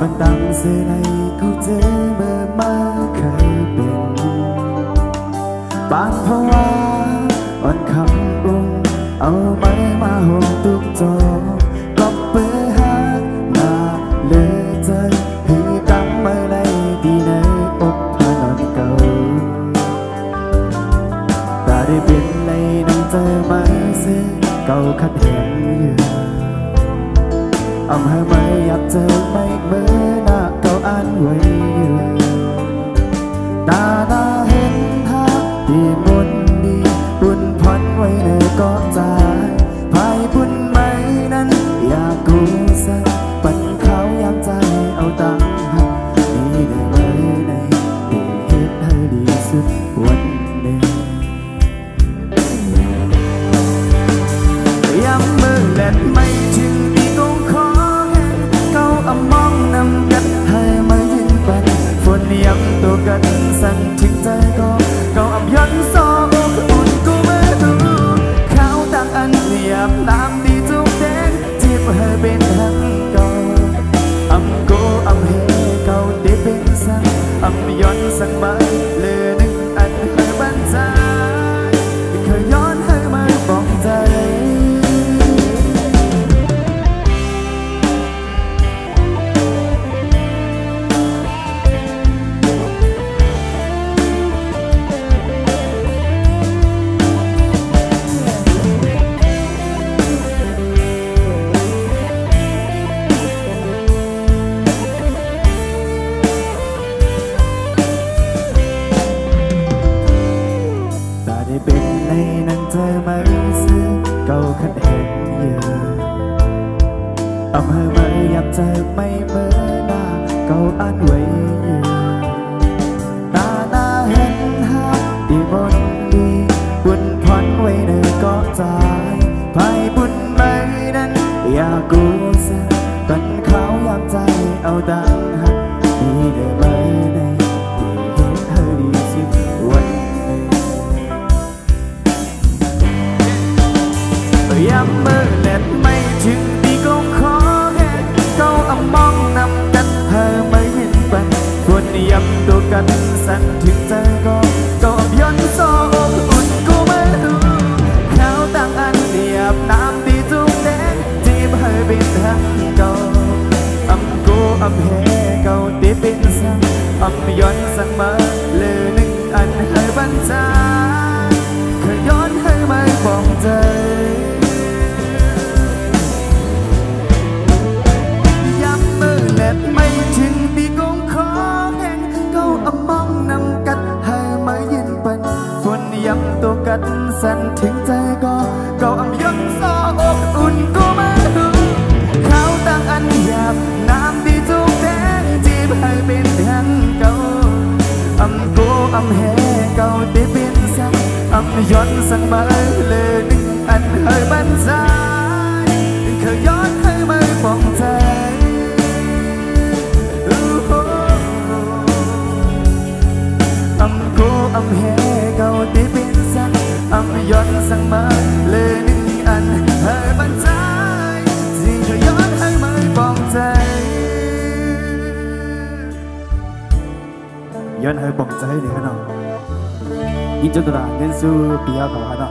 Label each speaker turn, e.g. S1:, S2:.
S1: มันตั้งเสียในเขาเจอเมื่อมาเคยเป็นปานภาวะอ่อนคำอุ้งเอาไม้มาห่มตุกโจก็เปื้อหักหน้าเลือใจให้ตั้งเมื่อในดีในอกพานอนเก่าตาได้เป็นในนั่งเจอไหมเสียเก่าคัดเห็นอยู่ให้ไม่อยากเจอไม่เมื่อหน้าเก่าอันไว้อยู่ตาเห็นทางที่บนดีบุญพันไว้ในก็ใจภายบุญไม่นั้นอยากกูสักปันเขาอยากใจเอาตังหักนี่ได้ไว้ในที่เหตุให้ดีสุดวันนี้ย้ำมือเล่นไม่ถึงที่กงขอมองนำกันให้มายินปันฝนย้ำตัวกันสั่นถึงใจก็อับยันซอกอุ่นกูไม่รู้เขาต่างอันเรียบน้ำดีจุกแดงจีบให้เป็นทั้งเก่ากูเฮเก่าได้เป็นสั่งย้อนสั่งมาเลยนึกอันให้บันใจเคยย้อนให้มาบอกใจเป็นในนั้นเธอมาซื้อเก่าคัดเห็นอยู่ให้มาอยากเจอไม่เมื่อหน้าเก่าอันไว้อยู่ตาเห็นหาที่บนดีบุญพันไว้ในก็ใจภายบุญไม่นั้นอยากกูสักกันเขาอยากใจเอาดังหักดีได้ไหมในที่เห็นเธอดีสุดวันย้ำมือเล่นไม่ถึงที่กงขอแค่เขามองนำกันเธอไม่เห็นปันควรย้ำตัวกันสั่นถึงใจก็ย้อนซอกอุ่นกูไม่รู้เขาต่างอันเรียบน้ำดีจุกแดงจีบให้เป็นทางเก่ากูเฮเก่าได้เป็นสั่งย้อนสั่งมาเลยนึกอันให้บันใจเคยย้อนให้ไม่บอกใจไม่ถึงที่กงขอแห่งเขามองนำกัดให้มายินปันฝนย้ำตัวกัดสั่นถึงใจก็ย้อนซอกอุ่นกูไม่รู้เขาต่างอันหยาบน้ำดีจุกแดงจีบให้เป็นทางเก่ากูเฮเก่าได้เป็นสั่งย้อนสั่งมาเลยนึกอันให้บันใจเคยย้อนให้ไม่บอกใจกูเฮเก่าที่เป็นสั่งย้อนสั่งมาเลยนึกอันให้บันใจสิ่งเคยย้อนให้ไม่บอกใจย้อนให้บอกใจเดี๋ยวนะยินจนตราเงินสู้ปีอาก่อนนะ